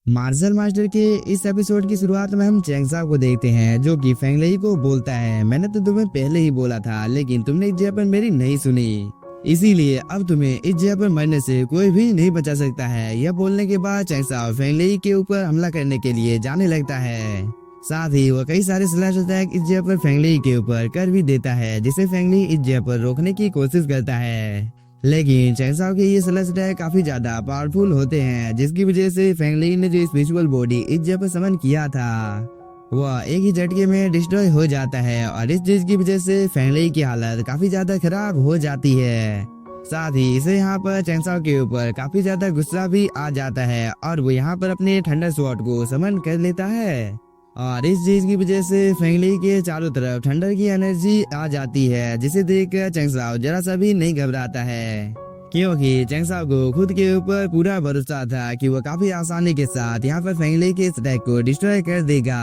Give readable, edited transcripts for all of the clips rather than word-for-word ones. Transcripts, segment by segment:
Martial master के इस episode की शुरुआत में हम चैंग साहब को देखते हैं जो कि फेंगलेई को बोलता है, मैंने तो तुम्हें पहले ही बोला था लेकिन तुमने इस जगह पर मेरी नहीं सुनी, इसीलिए अब तुम्हें इस जगह पर मरने से कोई भी नहीं बचा सकता है। यह बोलने के बाद चैंग साहब फेंगलेई के ऊपर हमला करने के लिए जाने लगता है। साथ ही वह कई सारे स्लैश अटैक इस जगह पर फेंगलेई के ऊपर कर भी देता है, जिसे फेंगलेई इस जगह पर रोकने की कोशिश करता है। लेकिन चैंग साहब के ये स्लैश अटैक काफी ज्यादा पावरफुल होते हैं, जिसकी वजह से फेंगलेई ने जो स्पिरिचुअल बॉडी इस जगह पर समन किया था वह एक ही झटके में डिस्ट्रॉय हो जाता है और इस चीज की वजह से फेंगलेई की हालत काफी ज्यादा खराब हो जाती है। साथ ही इसे यहाँ पर चैंग साहब के ऊपर काफी ज्यादा गुस्सा भी आ जाता है और वो यहाँ पर अपने थंडर स्वॉर्ड को समन कर लेता है और इस चीज की वजह से फेंगलेई के चारों तरफ थंडर की एनर्जी आ जाती है, जिसे देखकर चैंग साहब जरा सा भी नहीं घबराता है, क्योंकि चैंग साहब को खुद के ऊपर पूरा भरोसा था कि वो काफी आसानी के साथ यहाँ पर फेंगलेई के अटैक को डिस्ट्रॉय कर देगा।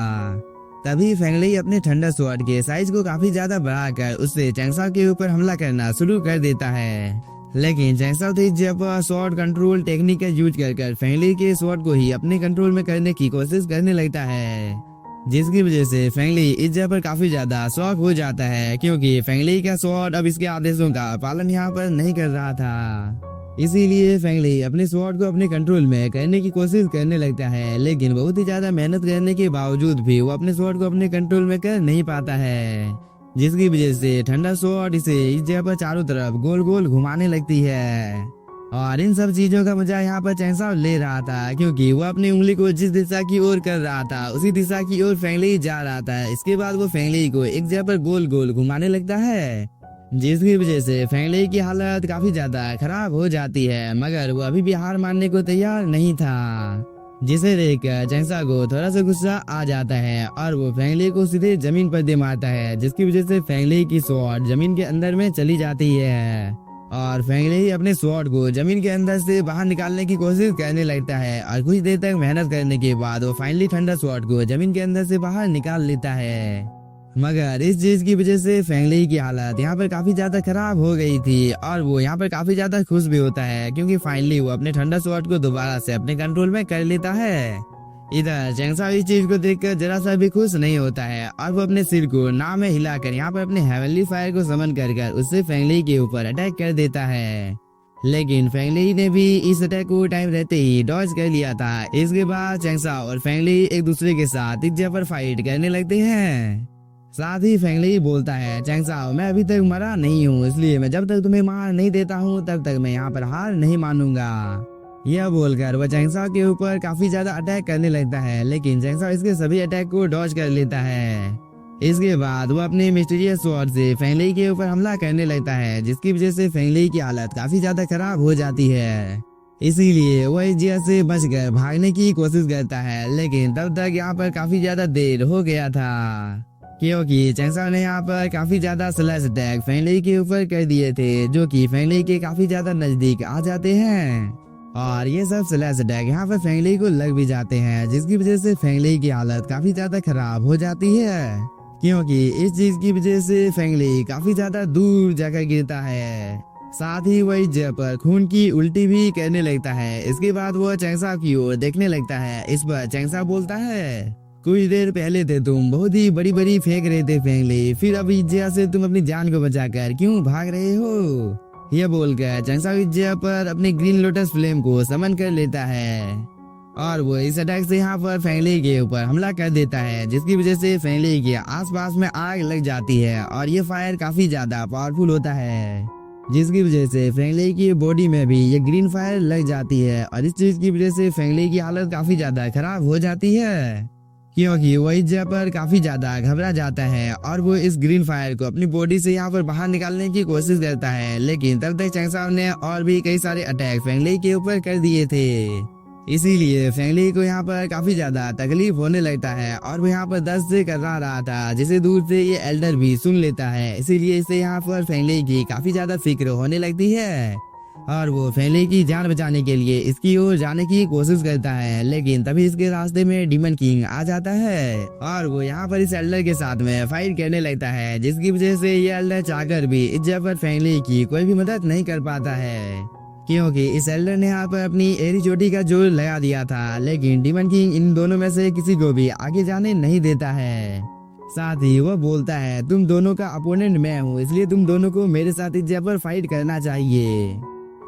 तभी फेंगलेई अपने थंडर स्वॉर्ड के साइज को काफी ज्यादा बढ़ाकर उससे चैंग साहब के ऊपर हमला करना शुरू कर देता है। लेकिन चैंग साहब इस जगह पर स्वॉर्ड कंट्रोल टेक्निक का यूज कर फेंगलेई के स्वॉर्ड को ही अपने कंट्रोल में करने की कोशिश करने लगता है, जिसकी वजह से फेंगलेई इस जगह पर काफी ज्यादा शॉक हो जाता है, क्योंकि फेंगलेई का स्वॉर्ड अब इसके आदेशों का पालन यहाँ पर नहीं कर रहा था। इसीलिए फेंगलेई अपने स्वॉर्ड को अपने कंट्रोल में करने की कोशिश करने लगता है, लेकिन बहुत ही ज्यादा मेहनत करने के बावजूद भी वो अपने स्वॉर्ड को अपने कंट्रोल में कर नहीं पाता है, जिसकी वजह से ठंडा स्वॉर्ड इसे इस जगह पर चारों तरफ गोल गोल घुमाने लगती है। और इन सब चीजों का मजा यहाँ पर चैंग साहब ले रहा था, क्योंकि वो अपनी उंगली को जिस दिशा की ओर कर रहा था उसी दिशा की ओर फेंगलेई जा रहा था। इसके बाद वो फेंगलेई को एक जगह पर गोल गोल घुमाने लगता है, जिसकी वजह से फेंगलेई की हालत काफी ज्यादा खराब हो जाती है, मगर वो अभी भी हार मानने को तैयार नहीं था, जिसे देखकर चैंग साहब को थोड़ा सा गुस्सा आ जाता है और वो फेंगलेई को सीधे जमीन पर दे मारता है, जिसकी वजह से फेंगलेई की स्वॉर्ड जमीन के अंदर में चली जाती है और फेंगलेई अपने स्वॉर्ड को जमीन के अंदर से बाहर निकालने की कोशिश करने लगता है और कुछ देर तक मेहनत करने के बाद वो फाइनली थंडर स्वॉर्ड को जमीन के अंदर से बाहर निकाल लेता है। मगर इस चीज की वजह से फेंगलेई की हालत यहाँ पर काफी ज्यादा खराब हो गई थी और वो यहाँ पर काफी ज्यादा खुश भी होता है, क्योंकि फाइनली वो अपने थंडर स्वॉर्ड को दोबारा से अपने कंट्रोल में कर लेता है। इधर चैंग साहब इस चीज को देखकर जरा सा भी खुश नहीं होता है और वो अपने सिर को नाव में हिलाकर यहाँ पर अपने हेवनली फायर को समन कर उससे फेंगलेई के ऊपर अटैक कर देता है। लेकिन फेंगलेई ने भी इस अटैक को टाइम रहते ही डॉज कर लिया था। इसके बाद चैंग साहब और फेंगलेई एक दूसरे के साथ एक जगह पर फाइट करने लगते हैं। साथ ही फेंगलेई बोलता है, चैंग साहब मैं अभी तक मरा नहीं हूँ, इसलिए मैं जब तक तुम्हें मार नहीं देता हूँ तब तक मैं यहाँ पर हार नहीं मानूंगा। यह बोलकर वह चैंग साहब के ऊपर काफी ज्यादा अटैक करने लगता है, लेकिन चैंग साहब इसके सभी अटैक को डॉज कर लेता है। इसके बाद वो अपने मिस्टीरियस स्वॉर्ड से फेंगलेई के ऊपर हमला करने लगता है, जिसकी वजह से फेंगलेई की हालत काफी ज्यादा खराब हो जाती है। इसीलिए वह इस जगह से बचकर भागने की कोशिश करता है, लेकिन तब तक यहाँ पर काफी ज्यादा देर हो गया था, क्योंकि चैंग साहब ने यहाँ पर काफी ज्यादा स्लैश अटैक फेंगलेई के ऊपर कर दिए थे, जो कि फेंगलेई के काफी ज्यादा नजदीक आ जाते हैं और ये सब स्लैश अटैक यहाँ पर फेंगलेई को लग भी जाते हैं, जिसकी वजह से फेंगलेई की हालत काफी ज्यादा खराब हो जाती है, क्योंकि इस चीज की वजह से फेंगलेई काफी ज्यादा दूर जाकर गिरता है। साथ ही वही जगह पर खून की उल्टी भी करने लगता है। इसके बाद वो चैंग साहब की ओर देखने लगता है। इस पर चैंग साहब बोलता है, कुछ देर पहले थे तुम बहुत ही बड़ी बड़ी फेंक रहे थे फेंगलेई, फिर अब इस जगह से तुम अपनी जान को बचाकर क्यों भाग रहे हो? यह बोलकर चैंग साहब इस जगह पर अपने ग्रीन लोटस फ्लेम को समन कर लेता है और वो इस अटैक से यहाँ पर फेंगलेई के ऊपर हमला कर देता है, जिसकी वजह से फेंगलेई के आसपास में आग लग जाती है और ये फायर काफी ज्यादा पावरफुल होता है, जिसकी वजह से फेंगलेई की बॉडी में भी ये ग्रीन फायर लग जाती है और इस चीज की वजह से फेंगलेई की हालत काफी ज्यादा खराब हो जाती है, क्योंकि वो इस जगह पर काफी ज्यादा घबरा जाता है और वो इस ग्रीन फायर को अपनी बॉडी से यहाँ पर बाहर निकालने की कोशिश करता है। लेकिन तब तक चैंग साहब ने और भी कई सारे अटैक फेंगलेई के ऊपर कर दिए थे, इसीलिए फेंगलेई को यहाँ पर काफी ज्यादा तकलीफ होने लगता है और वो यहाँ पर दर्द से कर्रा रहा था, जिसे दूर से ये एल्डर भी सुन लेता है। इसीलिए इसे यहाँ पर फेंगलेई की काफी ज्यादा फिक्र होने लगती है और वो फेंगलेई की जान बचाने के लिए इसकी ओर जाने की कोशिश करता है, लेकिन तभी इसके रास्ते में डीमन किंग आ जाता है और वो यहाँ पर इस एल्डर के साथ में फाइट करने लगता है, जिसकी वजह से ये एल्डर चाहकर भी इस जगह पर फेंगलेई की कोई भी मदद नहीं कर पाता है, क्योंकि इस एल्डर ने यहाँ पर अपनी एरी चोटी का जोर लगा दिया था, लेकिन डीमन किंग इन दोनों में से किसी को भी आगे जाने नहीं देता है। साथ ही वो बोलता है तुम दोनों का अपोनेंट मैं हूँ, इसलिए तुम दोनों को मेरे साथ इस जगह पर फाइट करना चाहिए।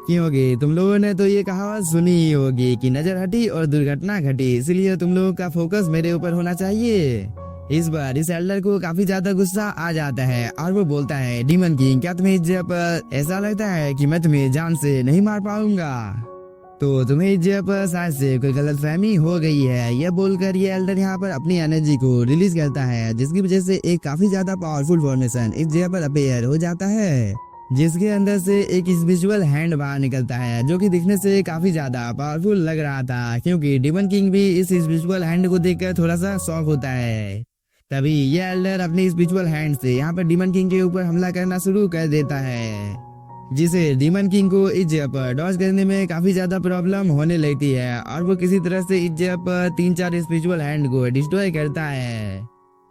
क्योंकि तुम लोगों ने तो ये कहावत सुनी ही होगी कि नजर हटी और दुर्घटना घटी, इसलिए तुम लोगों का फोकस मेरे ऊपर होना चाहिए। इस बार इस एल्डर को काफी ज्यादा गुस्सा आ जाता है और वो बोलता है डीमन किंग क्या तुम्हें इस जगह पर ऐसा लगता है कि मैं तुम्हें जान से नहीं मार पाऊंगा? तो तुम्हें इस जगह पर शायद से कोई गलतफहमी हो गई है। यह बोलकर ये एल्डर यहाँ पर अपनी एनर्जी को रिलीज करता है, जिसकी वजह से एक काफी ज्यादा पावरफुल फॉर्मेशन इस जगह पर अपीयर हो जाता है, जिसके अंदर से एक स्पिरिचुअल हैंड बाहर निकलता है, जो कि दिखने से काफी ज्यादा पावरफुल लग रहा था। क्योंकि डीमन किंग भी इस स्पिरिचुअल हैंड को देखकर थोड़ा सा शॉक होता है। तभी ये एल्डर अपनी स्पिरिचुअल हैंड से यहाँ पर डीमन किंग के ऊपर हमला करना शुरू कर देता है, जिसे डीमन किंग को इस जगह पर डॉज करने में काफी ज्यादा प्रॉब्लम होने लगती है और वो किसी तरह से इस जगह पर 3-4 स्पिरिचुअल हैंड को डिस्ट्रॉय करता है।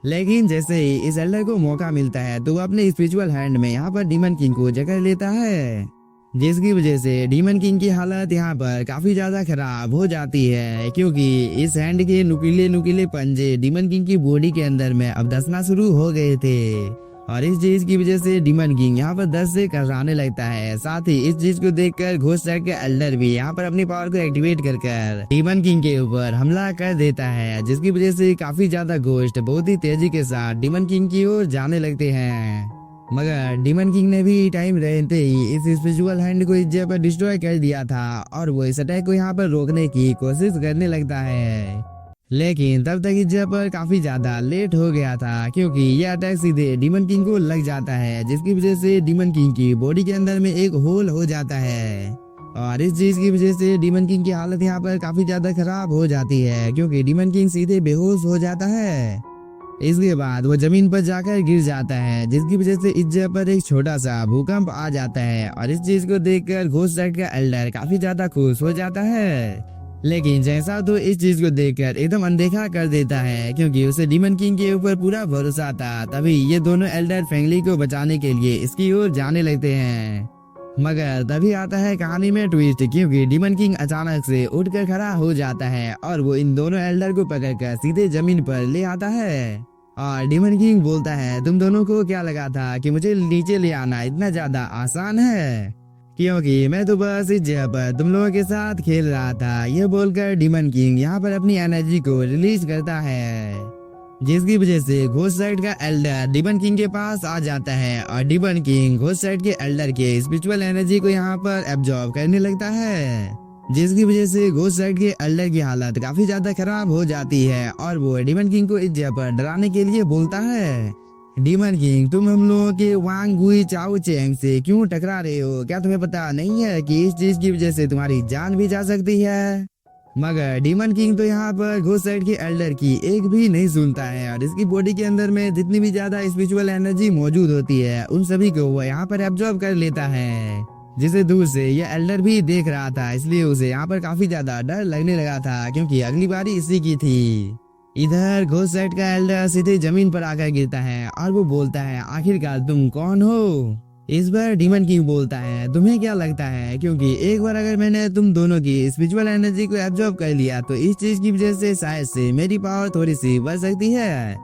लेकिन जैसे ही इस एल्डर को मौका मिलता है तो वो अपने स्पिरिचुअल हैंड में यहाँ पर डीमन किंग को जकड़ लेता है, जिसकी वजह से डीमन किंग की हालत यहाँ पर काफी ज्यादा खराब हो जाती है। क्योंकि इस हैंड के नुकीले नुकीले पंजे डीमन किंग की बॉडी के अंदर में अब धंसना शुरू हो गए थे और इस चीज की वजह से डीमन किंग यहाँ पर दर्द से कराने लगता है। साथ ही इस चीज को देखकर घोस्ट साइड के एल्डर भी यहाँ पर अपनी पावर को एक्टिवेट कर डीमन किंग के ऊपर हमला कर देता है, जिसकी वजह से काफी ज्यादा घोस्ट बहुत ही तेजी के साथ डीमन किंग की ओर जाने लगते हैं। मगर डीमन किंग ने भी टाइम रहते ही इस स्पिरिचुअल हैंड को इस जगह पर डिस्ट्रॉय कर दिया था और वो इस अटैक को यहाँ पर रोकने की कोशिश करने लगता है। लेकिन तब तक इस जगह पर काफी ज्यादा लेट हो गया था, क्योंकि यह अटैक सीधे डीमन किंग को लग जाता है, जिसकी वजह से डीमन किंग की बॉडी के अंदर में एक होल हो जाता है और इस चीज की वजह से डीमन किंग की हालत यहाँ पर काफी ज्यादा खराब हो जाती है, क्योंकि डीमन किंग सीधे बेहोश हो जाता है। इसके बाद वो जमीन पर जाकर गिर जाता है, जिसकी वजह से इस जगह पर एक छोटा सा भूकंप आ जाता है और इस चीज को देखकर घोस्ट साइड का एल्डर काफी ज्यादा खुश हो जाता है। लेकिन जैसा तो इस चीज को देखकर एकदम अनदेखा कर देता है, क्योंकि उसे डीमन किंग के ऊपर पूरा भरोसा था। तभी ये दोनों एल्डर फेंगली को बचाने के लिए इसकी ओर जाने लगते हैं। मगर तभी आता है कहानी में ट्विस्ट, क्योंकि डीमन किंग अचानक से उठकर खड़ा हो जाता है और वो इन दोनों एल्डर को पकड़कर सीधे जमीन पर ले आता है और डीमन किंग बोलता है तुम दोनों को क्या लगा था कि मुझे नीचे ले आना इतना ज्यादा आसान है? क्योंकि मैं तो बस इस जगह पर तुम लोगों के साथ खेल रहा था। यह बोलकर डीमन किंग यहाँ पर अपनी एनर्जी को रिलीज करता है, जिसकी वजह से घोस्ट साइड का एल्डर डीमन किंग के पास आ जाता है और डीमन किंग घोस्ट साइड के एल्डर के स्पिरिचुअल एनर्जी को यहाँ पर एब्जॉर्ब करने लगता है, जिसकी वजह से घोस्ट साइड के एल्डर की हालत काफी ज्यादा खराब हो जाती है और वो डीमन किंग को इस जगह पर डराने के लिए बोलता है डीमन किंग तुम हम लोगों के वांग गुई चाओ चेंग से क्यों टकरा रहे हो? क्या तुम्हें पता नहीं है कि इस चीज की वजह से तुम्हारी जान भी जा सकती है? मगर डीमन किंग तो यहाँ पर घोस्ट साइड के एल्डर की एक भी नहीं सुनता है और इसकी बॉडी के अंदर में जितनी भी ज्यादा स्पिरिचुअल एनर्जी मौजूद होती है उन सभी को वो यहाँ पर एब्जॉर्ब कर लेता है, जिसे दूर से यह एल्डर भी देख रहा था। इसलिए उसे यहाँ पर काफी ज्यादा डर लगने लगा था, क्योंकि अगली बारी इसी की थी। इधर घोस्ट साइड का एल्डर सीधे जमीन पर आकर गिरता है और वो बोलता है आखिरकार तुम कौन हो? इस बार डीमन किंग बोलता है तुम्हें क्या लगता है, क्योंकि एक बार अगर मैंने तुम दोनों की स्पिरिचुअल एनर्जी को एब्जॉर्ब कर लिया तो इस चीज की वजह से शायद से मेरी पावर थोड़ी सी बढ़ सकती है।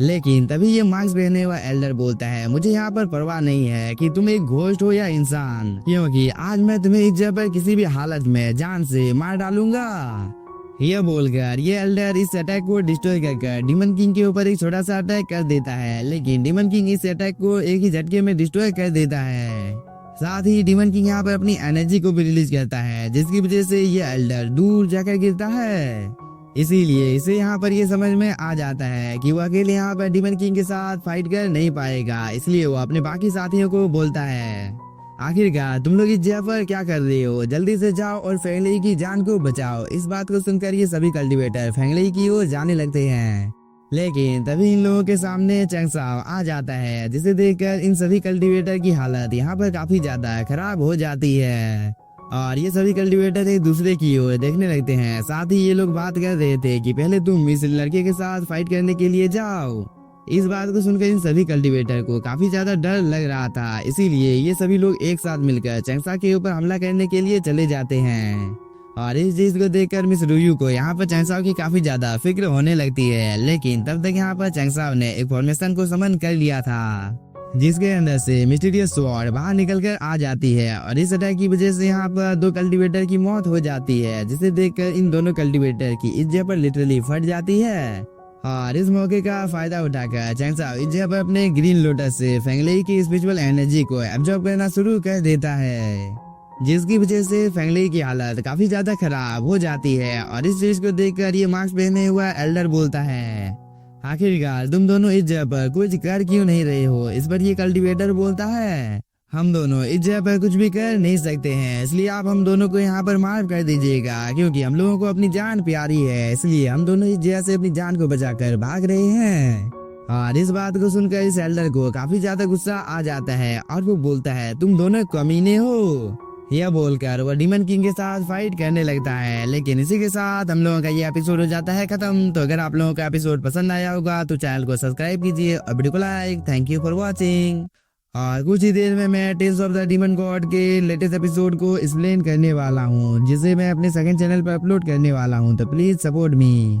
लेकिन तभी ये मास्क पहने हुआ एल्डर बोलता है मुझे यहाँ पर परवाह नहीं है कि तुम एक घोस्ट हो या इंसान, क्योंकि आज मैं तुम्हें इस जगह पर किसी भी हालत में जान से मार डालूंगा। यह बोलकर ये एल्डर इस अटैक को डिस्ट्रॉय कर डीमन किंग के ऊपर एक छोटा सा अटैक कर देता है, लेकिन डीमन किंग इस अटैक को एक ही झटके में डिस्ट्रॉय कर देता है। साथ ही डीमन किंग यहाँ पर अपनी एनर्जी को भी रिलीज करता है, जिसकी वजह से ये एल्डर दूर जाकर गिरता है। इसीलिए इसे यहाँ पर ये समझ में आ जाता है कि वो अकेले यहाँ पर डीमन किंग के साथ फाइट कर नहीं पाएगा, इसलिए वो अपने बाकी साथियों को बोलता है आखिरकार तुम लोग इस जगह पर क्या कर रहे हो? जल्दी से जाओ और फेंगली की जान को बचाओ। इस बात को सुनकर ये सभी कल्टीवेटर फेंगली की ओर जाने लगते हैं, लेकिन तभी इन लोगों के सामने चैंगसाओ आ जाता है, जिसे देखकर इन सभी कल्टीवेटर की हालत यहाँ पर काफी ज्यादा खराब हो जाती है और ये सभी कल्टीवेटर एक दूसरे की ओर देखने लगते हैं। साथ ही ये लोग बात कर रहे थे कि पहले तुम इस लड़के के साथ फाइट करने के लिए जाओ इस बात को सुनकर इन सभी कल्टीवेटर को काफी ज्यादा डर लग रहा था, इसीलिए ये सभी लोग एक साथ मिलकर चैंगसा के ऊपर हमला करने के लिए चले जाते हैं। और इस चीज को देखकर मिस रुयू को यहाँ पर चैंगसाओ की काफी ज्यादा फिक्र होने लगती है, लेकिन तब तक यहाँ पर चैंगसाओ ने एक फॉर्मेशन को समन कर लिया था, जिसके अंदर से मिस्टीरियस स्वॉर्ड बाहर निकलकर आ जाती है। और इस अटैक की वजह से यहाँ पर 2 कल्टीवेटर की मौत हो जाती है, जिसे देखकर इन दोनों कल्टीवेटर की इस जगह पर लिटरली फट जाती है। और इस मौके का फायदा उठाकर चैंगसाओ इस जगह पर अपने ग्रीन लोटस से फेंगलेई की स्पिरिचुअल एनर्जी को एब्जॉर्ब करना शुरू कर देता है, जिसकी वजह से फेंगलेई की हालत काफी ज्यादा खराब हो जाती है। और इस चीज को देखकर ये मास्क पहने हुआ एल्डर बोलता है, आखिरकार तुम दोनों इस जगह पर कुछ कर क्यों नहीं रहे हो। इस पर ये कल्टीवेटर बोलता है, हम दोनों इस जगह पर कुछ भी कर नहीं सकते हैं, इसलिए आप हम दोनों को यहाँ पर माफ कर दीजिएगा, क्योंकि हम लोगों को अपनी जान प्यारी है, इसलिए हम दोनों इस जगह से अपनी जान को बचाकर भाग रहे हैं। और इस बात को सुनकर इस एल्डर को काफी ज्यादा गुस्सा आ जाता है और वो बोलता है, तुम दोनों कमीने हो। यह बोलकर वो डीमन किंग के साथ फाइट करने लगता है। लेकिन इसी के साथ हम लोगों का ये एपिसोड हो जाता है खत्म। तो अगर आप लोगों का एपिसोड पसंद आया होगा तो चैनल को सब्सक्राइब कीजिए और वीडियो को like. Thank you for watching. और कुछ ही देर में मैं Tales of the Demon God के लेटेस्ट एपिसोड को एक्सप्लेन करने वाला हूँ, जिसे मैं अपने सेकंड चैनल पर अपलोड करने वाला हूँ, तो प्लीज सपोर्ट मी।